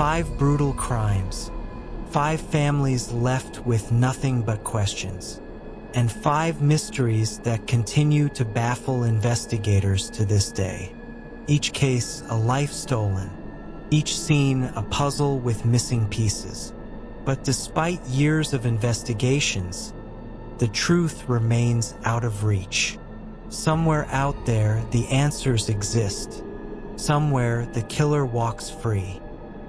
5 brutal crimes, 5 families left with nothing but questions, and 5 mysteries that continue to baffle investigators to this day. Each case a life stolen, each scene a puzzle with missing pieces. But despite years of investigations, the truth remains out of reach. Somewhere out there, the answers exist. Somewhere, the killer walks free.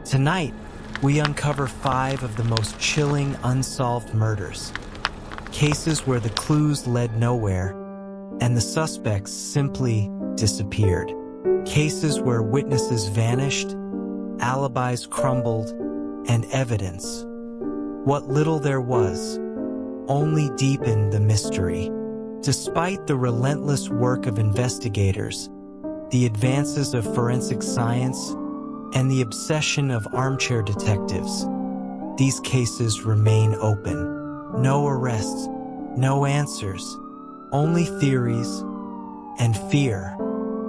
Tonight, we uncover 5 of the most chilling unsolved murders. Cases where the clues led nowhere, and the suspects simply disappeared. Cases where witnesses vanished, alibis crumbled, and evidence, what little there was, only deepened the mystery. Despite the relentless work of investigators, the advances of forensic science, and the obsession of armchair detectives, these cases remain open. No arrests, no answers, only theories and fear.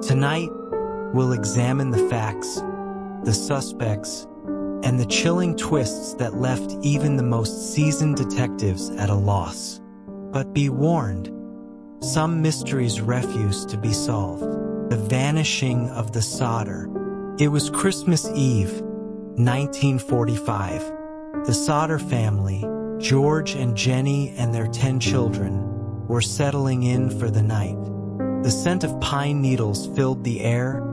Tonight, we'll examine the facts, the suspects, and the chilling twists that left even the most seasoned detectives at a loss. But be warned, some mysteries refuse to be solved. The vanishing of the solder. It was Christmas Eve, 1945. The Solder family, George and Jenny and their 10 children, were settling in for the night. The scent of pine needles filled the air,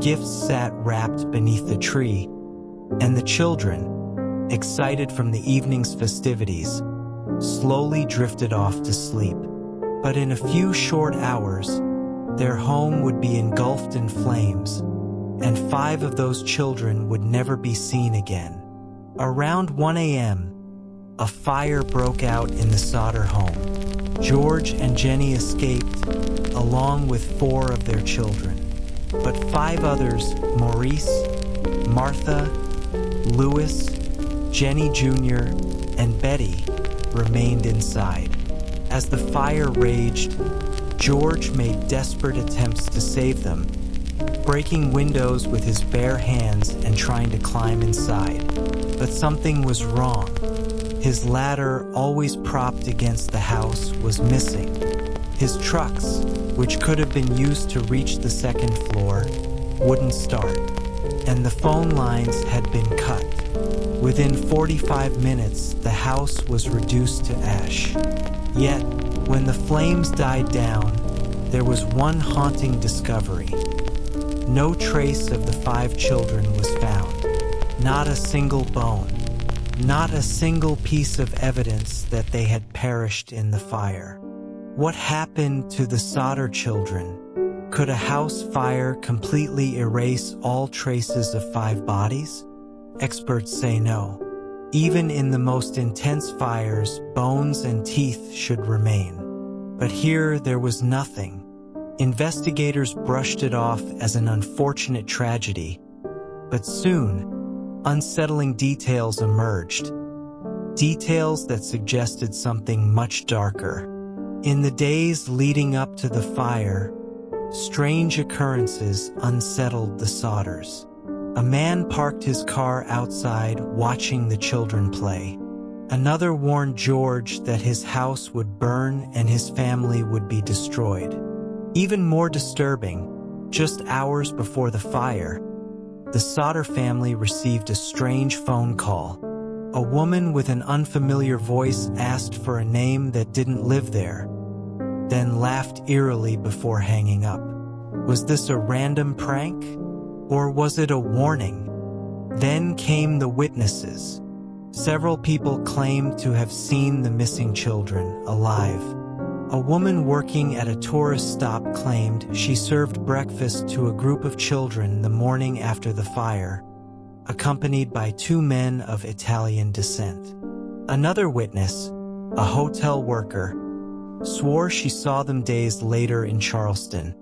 gifts sat wrapped beneath the tree, and the children, excited from the evening's festivities, slowly drifted off to sleep. But in a few short hours, their home would be engulfed in flames, and 5 of those children would never be seen again. Around 1 a.m., a fire broke out in the Solder home. George and Jenny escaped, along with 4 of their children. But 5 others, Maurice, Martha, Louis, Jenny Jr., and Betty, remained inside. As the fire raged, George made desperate attempts to save them, breaking windows with his bare hands and trying to climb inside. But something was wrong. His ladder, always propped against the house, was missing. His trucks, which could have been used to reach the 2nd floor, wouldn't start, and the phone lines had been cut. Within 45 minutes, the house was reduced to ash. Yet, when the flames died down, there was one haunting discovery. No trace of the 5 children was found. Not a single bone. Not a single piece of evidence that they had perished in the fire. What happened to the Solder children? Could a house fire completely erase all traces of 5 bodies? Experts say no. Even in the most intense fires, bones and teeth should remain. But here there was nothing. Investigators brushed it off as an unfortunate tragedy. But soon, unsettling details emerged. Details that suggested something much darker. In the days leading up to the fire, strange occurrences unsettled the Solders. A man parked his car outside, watching the children play. Another warned George that his house would burn and his family would be destroyed. Even more disturbing, just hours before the fire, the Solder family received a strange phone call. A woman with an unfamiliar voice asked for a name that didn't live there, then laughed eerily before hanging up. Was this a random prank? Or was it a warning? Then came the witnesses. Several people claimed to have seen the missing children alive. A woman working at a tourist stop claimed she served breakfast to a group of children the morning after the fire, accompanied by 2 men of Italian descent. Another witness, a hotel worker, swore she saw them days later in Charleston,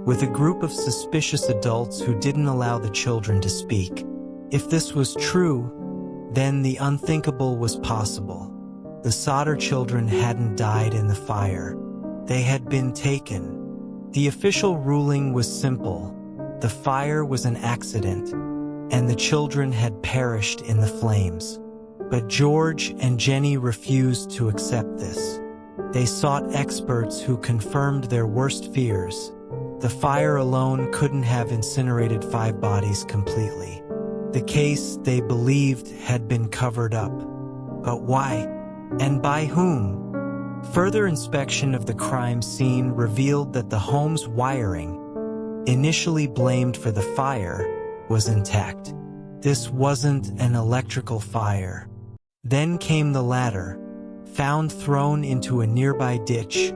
with a group of suspicious adults who didn't allow the children to speak. If this was true, then the unthinkable was possible. The Solder children hadn't died in the fire. They had been taken. The official ruling was simple. The fire was an accident, and the children had perished in the flames. But George and Jenny refused to accept this. They sought experts who confirmed their worst fears. The fire alone couldn't have incinerated 5 bodies completely. The case, they believed, had been covered up. But why? And by whom? Further inspection of the crime scene revealed that the home's wiring, initially blamed for the fire, was intact. This wasn't an electrical fire. Then came the ladder, found thrown into a nearby ditch,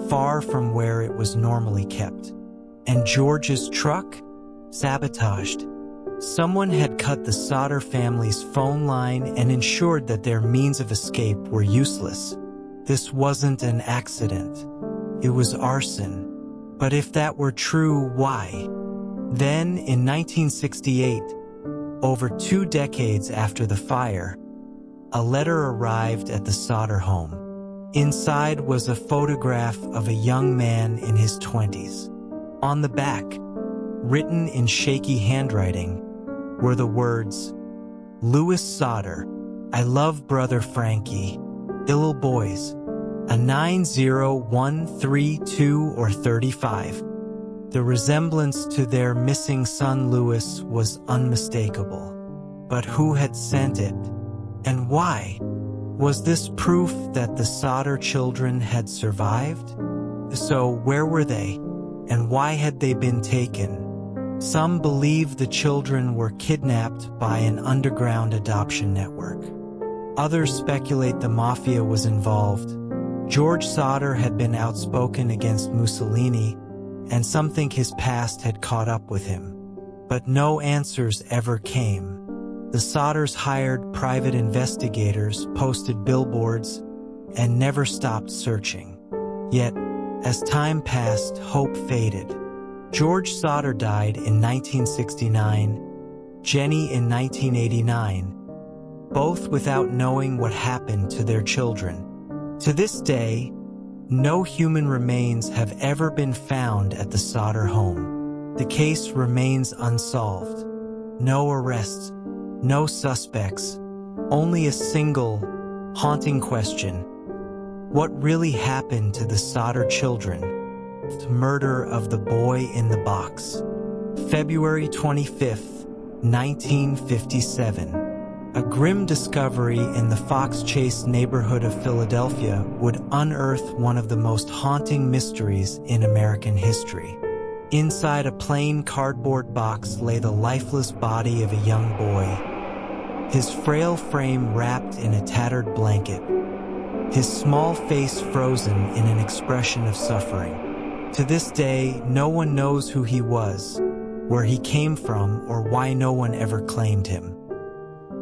far from where it was normally kept. And George's truck? Sabotaged. Someone had cut the Sodder family's phone line and ensured that their means of escape were useless. This wasn't an accident. It was arson. But if that were true, why? Then, in 1968, over 2 decades after the fire, a letter arrived at the Sodder home. Inside was a photograph of a young man in his 20s. On the back, written in shaky handwriting, were the words, "Louis Sodder, I love brother Frankie, ill boys, a 90132 or 35. The resemblance to their missing son Louis was unmistakable. But who had sent it? And why? Was this proof that the Sodder children had survived? So where were they? And why had they been taken? Some believe the children were kidnapped by an underground adoption network. Others speculate the mafia was involved. George Sodder had been outspoken against Mussolini, and some think his past had caught up with him. But no answers ever came. The Sodders hired private investigators, posted billboards, and never stopped searching. Yet, as time passed, hope faded. George Sodder died in 1969, Jenny in 1989, both without knowing what happened to their children. To this day, no human remains have ever been found at the Sodder home. The case remains unsolved. No arrests, no suspects, only a single, haunting question. What really happened to the Sodder children? The murder of the boy in the box. February 25th, 1957. A grim discovery in the Fox Chase neighborhood of Philadelphia would unearth one of the most haunting mysteries in American history. Inside a plain cardboard box lay the lifeless body of a young boy, his frail frame wrapped in a tattered blanket, his small face frozen in an expression of suffering. To this day, no one knows who he was, where he came from, or why no one ever claimed him.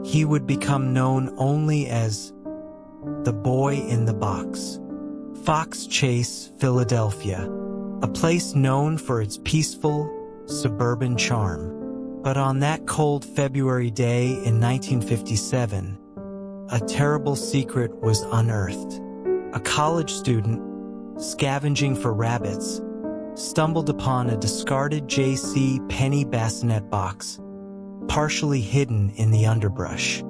He would become known only as the boy in the box. Fox Chase, Philadelphia, a place known for its peaceful, suburban charm. But on that cold February day in 1957, a terrible secret was unearthed. A college student, scavenging for rabbits, stumbled upon a discarded J.C. Penney bassinet box, partially hidden in the underbrush.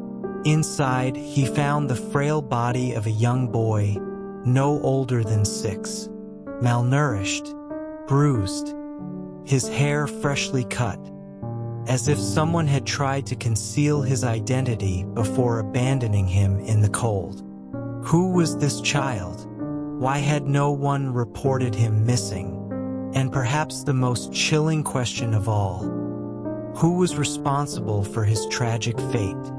Inside, he found the frail body of a young boy, no older than 6, malnourished, bruised, his hair freshly cut, as if someone had tried to conceal his identity before abandoning him in the cold. Who was this child? Why had no one reported him missing? And perhaps the most chilling question of all, who was responsible for his tragic fate?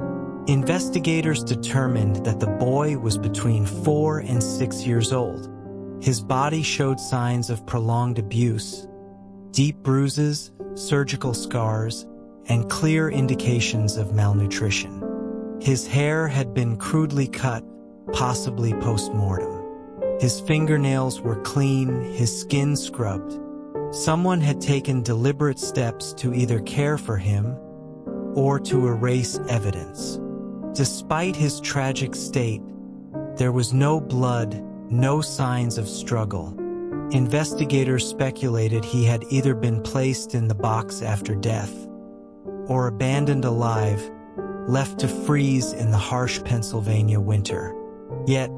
Investigators determined that the boy was between 4 and 6 years old. His body showed signs of prolonged abuse, deep bruises, surgical scars, and clear indications of malnutrition. His hair had been crudely cut, possibly post-mortem. His fingernails were clean, his skin scrubbed. Someone had taken deliberate steps to either care for him or to erase evidence. Despite his tragic state, there was no blood, no signs of struggle. Investigators speculated he had either been placed in the box after death or abandoned alive, left to freeze in the harsh Pennsylvania winter. Yet,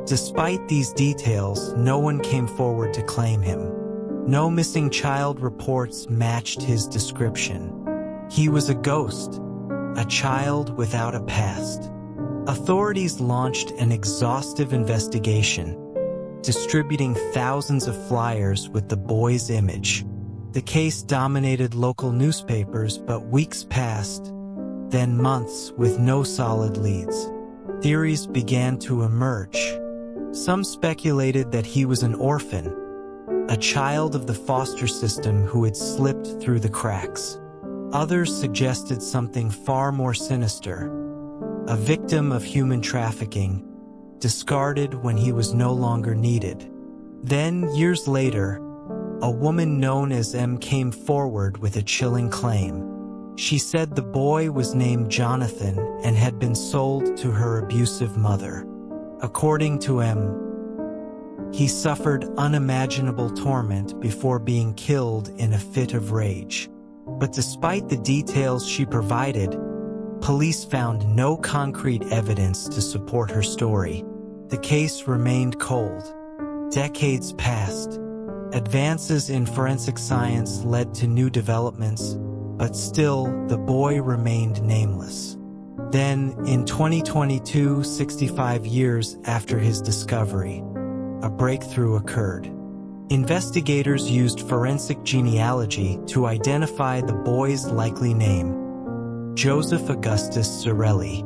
despite these details, no one came forward to claim him. No missing child reports matched his description. He was a ghost, a child without a past. Authorities launched an exhaustive investigation, distributing thousands of flyers with the boy's image. The case dominated local newspapers, but weeks passed, then months with no solid leads. Theories began to emerge. Some speculated that he was an orphan, a child of the foster system who had slipped through the cracks. Others suggested something far more sinister, a victim of human trafficking, discarded when he was no longer needed. Then, years later, a woman known as M came forward with a chilling claim. She said the boy was named Jonathan and had been sold to her abusive mother. According to M, he suffered unimaginable torment before being killed in a fit of rage. But despite the details she provided, police found no concrete evidence to support her story. The case remained cold. Decades passed. Advances in forensic science led to new developments, but still, the boy remained nameless. Then, in 2022, 65 years after his discovery, a breakthrough occurred. Investigators used forensic genealogy to identify the boy's likely name, Joseph Augustus Sorelli.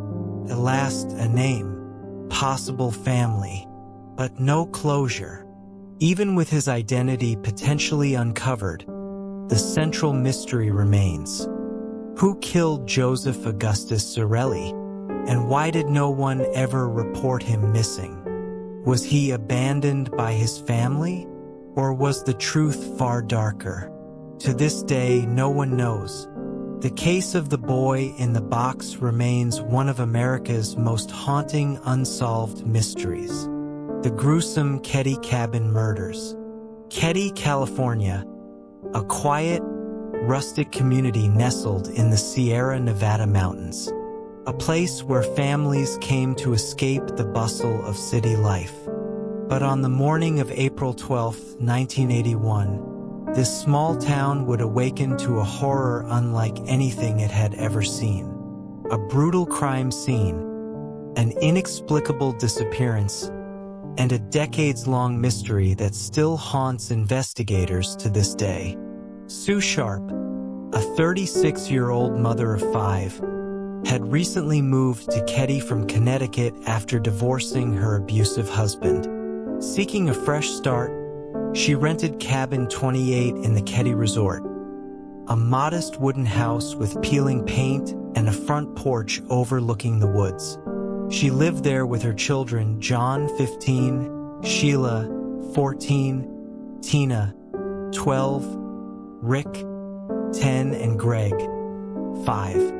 At last, a name, possible family, but no closure. Even with his identity potentially uncovered, the central mystery remains. Who killed Joseph Augustus Sorelli, and why did no one ever report him missing? Was he abandoned by his family, or was the truth far darker? To this day, no one knows. The case of the boy in the box remains one of America's most haunting unsolved mysteries. The gruesome Keddie Cabin Murders. Keddie, California, a quiet, rustic community nestled in the Sierra Nevada mountains. A place where families came to escape the bustle of city life. But on the morning of April 12, 1981, this small town would awaken to a horror unlike anything it had ever seen. A brutal crime scene, an inexplicable disappearance, and a decades-long mystery that still haunts investigators to this day. Sue Sharp, a 36-year-old mother of 5, had recently moved to Keddie from Connecticut after divorcing her abusive husband. Seeking a fresh start, she rented Cabin 28 in the Keddie Resort, a modest wooden house with peeling paint and a front porch overlooking the woods. She lived there with her children, John, 15, Sheila, 14, Tina, 12, Rick, 10, and Greg, 5.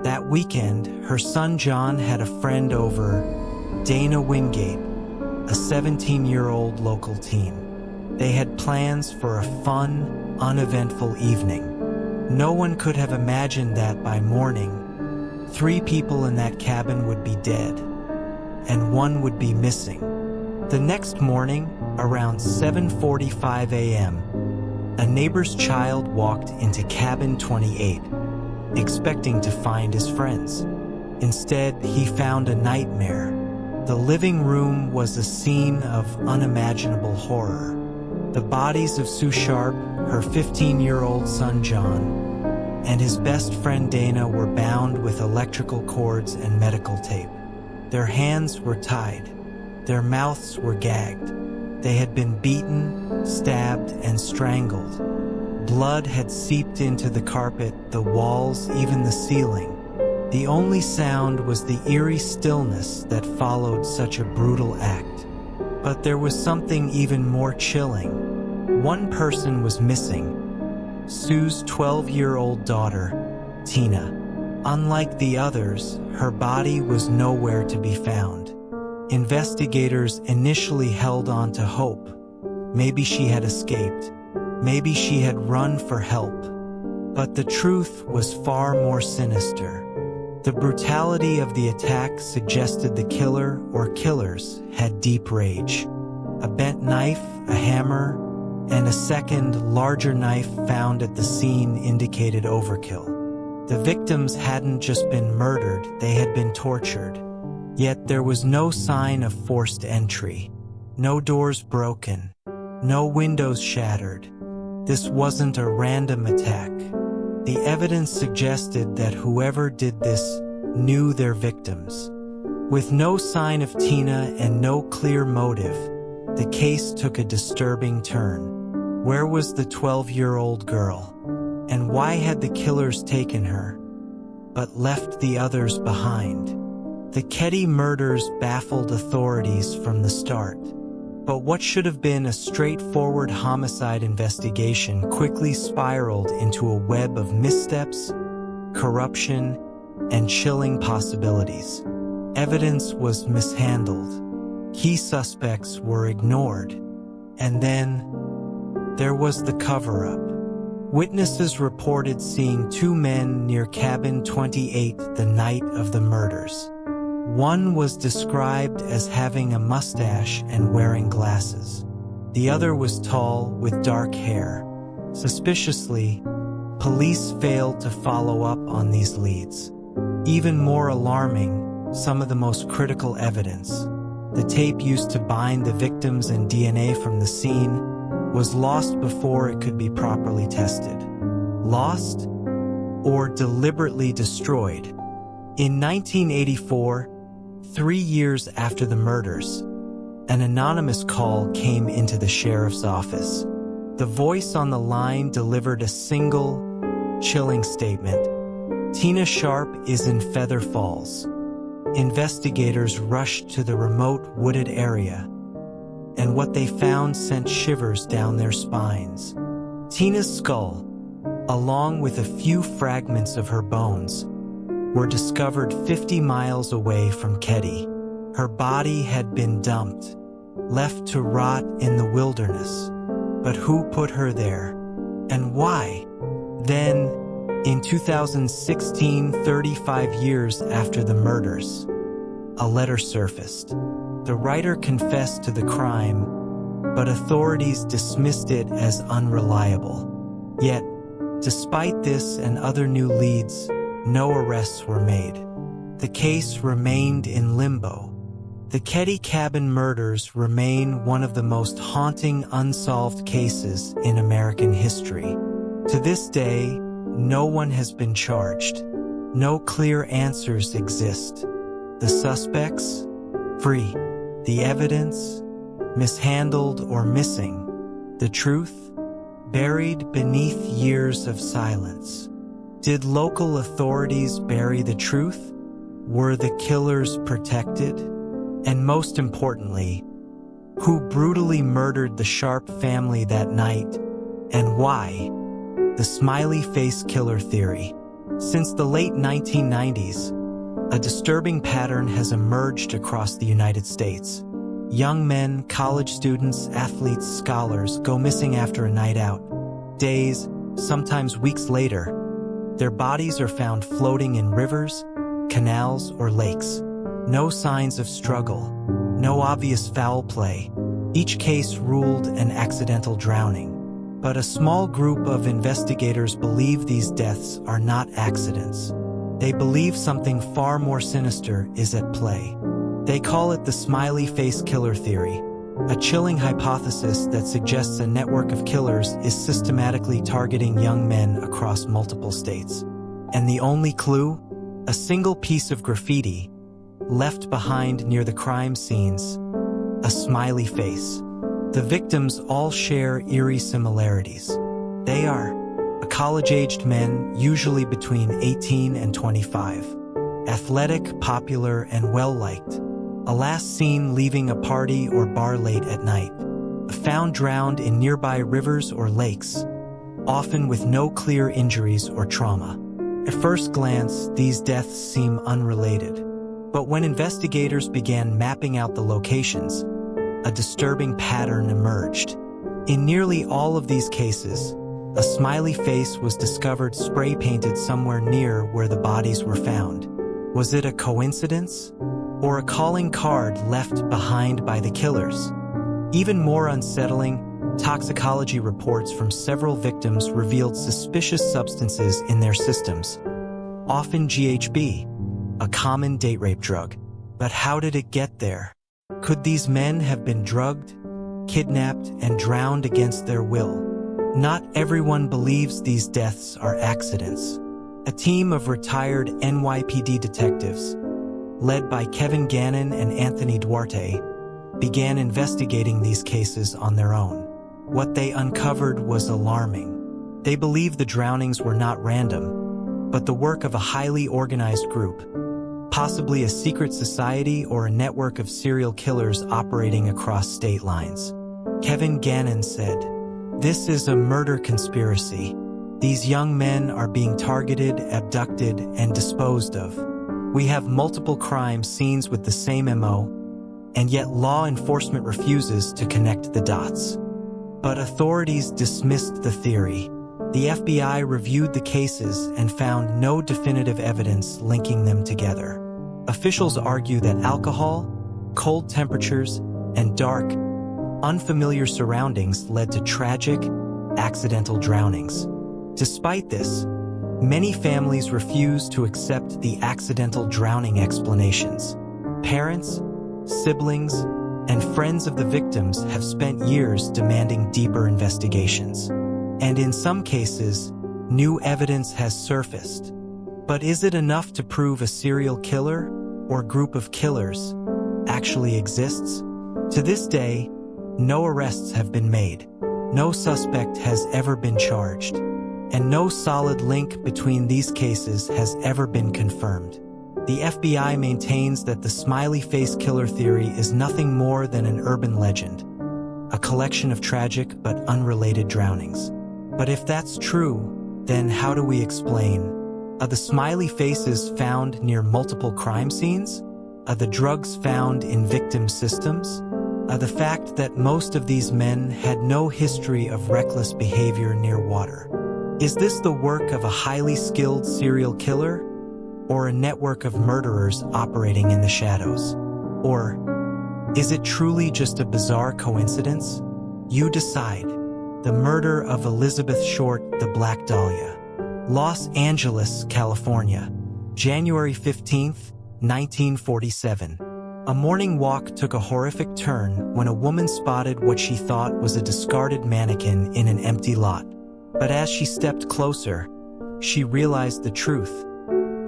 That weekend, her son John had a friend over, Dana Wingate, a 17-year-old local teen. They had plans for a fun, uneventful evening. No one could have imagined that by morning, 3 people in that cabin would be dead, and 1 would be missing. The next morning, around 7:45 a.m., a neighbor's child walked into Cabin 28, expecting to find his friends. Instead, he found a nightmare. The living room was a scene of unimaginable horror. The bodies of Sue Sharp, her 15-year-old son John, and his best friend Dana were bound with electrical cords and medical tape. Their hands were tied. Their mouths were gagged. They had been beaten, stabbed, and strangled. Blood had seeped into the carpet, the walls, even the ceiling. The only sound was the eerie stillness that followed such a brutal act. But there was something even more chilling. One person was missing: Sue's 12-year-old daughter, Tina. Unlike the others, her body was nowhere to be found. Investigators initially held on to hope. Maybe she had escaped. Maybe she had run for help. But the truth was far more sinister. The brutality of the attack suggested the killer or killers had deep rage. A bent knife, a hammer, and a second, larger knife found at the scene indicated overkill. The victims hadn't just been murdered, they had been tortured. Yet there was no sign of forced entry. No doors broken. No windows shattered. This wasn't a random attack. The evidence suggested that whoever did this knew their victims. With no sign of Tina and no clear motive, the case took a disturbing turn. Where was the 12-year-old girl? And why had the killers taken her, but left the others behind? The Keddie murders baffled authorities from the start. But what should have been a straightforward homicide investigation quickly spiraled into a web of missteps, corruption, and chilling possibilities. Evidence was mishandled. Key suspects were ignored. And then there was the cover-up. Witnesses reported seeing two men near cabin 28 the night of the murders. One was described as having a mustache and wearing glasses. The other was tall with dark hair. Suspiciously, police failed to follow up on these leads. Even more alarming, some of the most critical evidence, the tape used to bind the victims and DNA from the scene, was lost before it could be properly tested. Lost or deliberately destroyed. In 1984, 3 years after the murders, an anonymous call came into the sheriff's office. The voice on the line delivered a single, chilling statement. Tina Sharp is in Feather Falls. Investigators rushed to the remote wooded area, and what they found sent shivers down their spines. Tina's skull, along with a few fragments of her bones, were discovered 50 miles away from Keddie. Her body had been dumped, left to rot in the wilderness. But who put her there? And why? Then, in 2016, 35 years after the murders, a letter surfaced. The writer confessed to the crime, but authorities dismissed it as unreliable. Yet, despite this and other new leads, no arrests were made. The case remained in limbo. The Keddie Cabin Murders remain one of the most haunting unsolved cases in American history. To this day, no one has been charged. No clear answers exist. The suspects? Free. The evidence? Mishandled or missing. The truth? Buried beneath years of silence. Did local authorities bury the truth? Were the killers protected? And most importantly, who brutally murdered the Sharp family that night, and why? The Smiley Face Killer Theory. Since the late 1990s, a disturbing pattern has emerged across the United States. Young men, college students, athletes, scholars go missing after a night out. Days, sometimes weeks later, their bodies are found floating in rivers, canals, or lakes. No signs of struggle, no obvious foul play. Each case ruled an accidental drowning. But a small group of investigators believe these deaths are not accidents. They believe something far more sinister is at play. They call it the Smiley Face Killer Theory, a chilling hypothesis that suggests a network of killers is systematically targeting young men across multiple states. And the only clue? A single piece of graffiti left behind near the crime scenes, a smiley face. The victims all share eerie similarities. They are college-aged men, usually between 18 and 25. Athletic, popular, and well-liked. A last seen leaving a party or bar late at night. Found drowned in nearby rivers or lakes, often with no clear injuries or trauma. At first glance, these deaths seem unrelated. But when investigators began mapping out the locations, a disturbing pattern emerged. In nearly all of these cases, A smiley face was discovered spray-painted somewhere near where the bodies were found. Was it a coincidence? Or a calling card left behind by the killers? Even more unsettling, toxicology reports from several victims revealed suspicious substances in their systems, often GHB, a common date rape drug. But how did it get there? Could these men have been drugged, kidnapped, and drowned against their will? Not everyone believes these deaths are accidents. A team of retired NYPD detectives, led by Kevin Gannon and Anthony Duarte, began investigating these cases on their own. What they uncovered was alarming. They believed the drownings were not random, but the work of a highly organized group, possibly a secret society or a network of serial killers operating across state lines. Kevin Gannon said, "This is a murder conspiracy. These young men are being targeted, abducted, and disposed of. We have multiple crime scenes with the same MO, and yet law enforcement refuses to connect the dots." But authorities dismissed the theory. The FBI reviewed the cases and found no definitive evidence linking them together. Officials argue that alcohol, cold temperatures, and dark, unfamiliar surroundings led to tragic, accidental drownings. Despite this, many families refuse to accept the accidental drowning explanations. Parents, siblings, and friends of the victims have spent years demanding deeper investigations. And in some cases, new evidence has surfaced. But is it enough to prove a serial killer or group of killers actually exists? To this day, no arrests have been made, no suspect has ever been charged, and no solid link between these cases has ever been confirmed. The FBI maintains that the Smiley Face Killer Theory is nothing more than an urban legend, a collection of tragic but unrelated drownings. But if that's true, then how do we explain? Are the smiley faces found near multiple crime scenes? Are the drugs found in victim systems? Are the fact that most of these men had no history of reckless behavior near water? Is this the work of a highly skilled serial killer, or a network of murderers operating in the shadows? Or is it truly just a bizarre coincidence? You decide. The murder of Elizabeth Short, the Black Dahlia. Los Angeles, California, January 15, 1947. A morning walk took a horrific turn when a woman spotted what she thought was a discarded mannequin in an empty lot. But as she stepped closer, she realized the truth.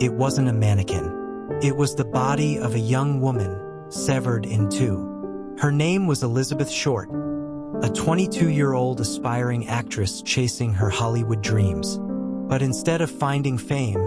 It wasn't a mannequin. It was the body of a young woman, severed in two. Her name was Elizabeth Short, a 22-year-old aspiring actress chasing her Hollywood dreams. But instead of finding fame,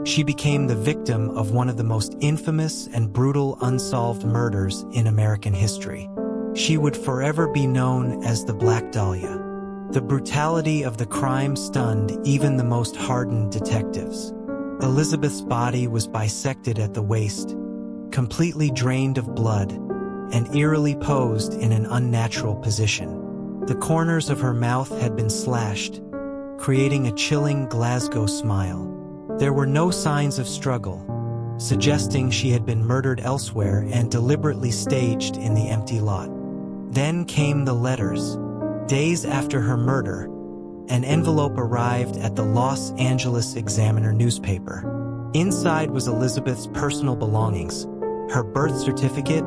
she became the victim of one of the most infamous and brutal unsolved murders in American history. She would forever be known as the Black Dahlia. The brutality of the crime stunned even the most hardened detectives. Elizabeth's body was bisected at the waist, completely drained of blood, and eerily posed in an unnatural position. The corners of her mouth had been slashed, creating a chilling Glasgow smile. There were no signs of struggle, suggesting she had been murdered elsewhere and deliberately staged in the empty lot. Then came the letters. Days after her murder, an envelope arrived at the Los Angeles Examiner newspaper. Inside was Elizabeth's personal belongings, her birth certificate,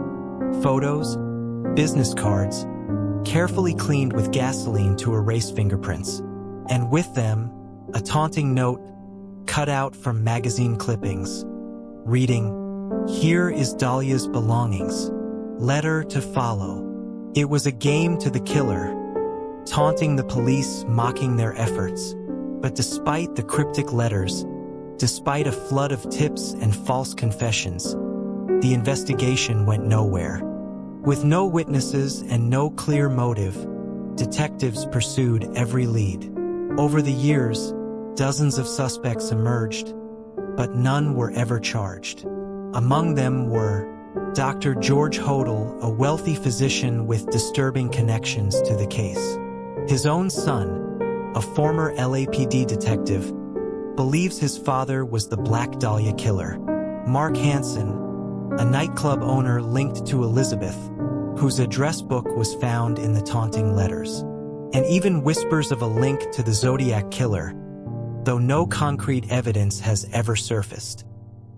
photos, business cards, carefully cleaned with gasoline to erase fingerprints. And with them, a taunting note cut out from magazine clippings, reading, "Here is Dahlia's belongings. Letter to follow." It was a game to the killer, taunting the police, mocking their efforts. But despite the cryptic letters, despite a flood of tips and false confessions, the investigation went nowhere. With no witnesses and no clear motive, detectives pursued every lead. Over the years, dozens of suspects emerged, but none were ever charged. Among them were Dr. George Hodel, a wealthy physician with disturbing connections to the case. His own son, a former LAPD detective, believes his father was the Black Dahlia Killer. Mark Hansen, a nightclub owner linked to Elizabeth, whose address book was found in the taunting letters, and even whispers of a link to the Zodiac Killer, though no concrete evidence has ever surfaced.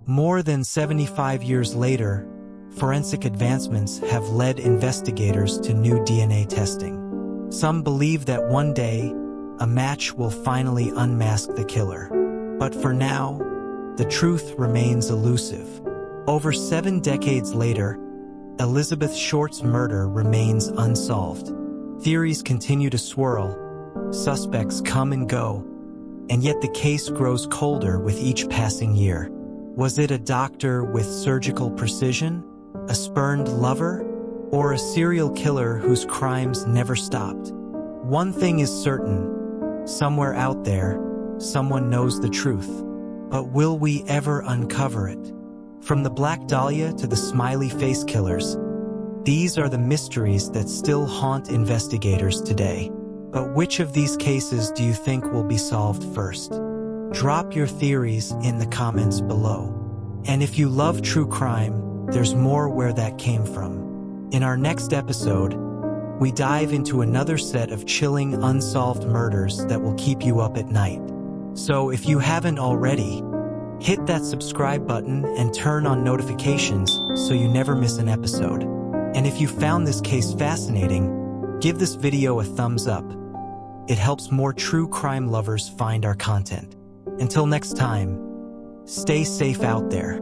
More than 75 years later, forensic advancements have led investigators to new DNA testing. Some believe that one day, a match will finally unmask the killer. But for now, the truth remains elusive. Over 7 decades later, Elizabeth Short's murder remains unsolved. Theories continue to swirl, suspects come and go, and yet the case grows colder with each passing year. Was it a doctor with surgical precision, a spurned lover, or a serial killer whose crimes never stopped? One thing is certain, somewhere out there, someone knows the truth. But will we ever uncover it? From the Black Dahlia to the Smiley Face Killers, these are the mysteries that still haunt investigators today. But which of these cases do you think will be solved first? Drop your theories in the comments below. And if you love true crime, there's more where that came from. In our next episode, we dive into another set of chilling unsolved murders that will keep you up at night. So if you haven't already, hit that subscribe button and turn on notifications so you never miss an episode. And if you found this case fascinating, give this video a thumbs up. It helps more true crime lovers find our content. Until next time, stay safe out there.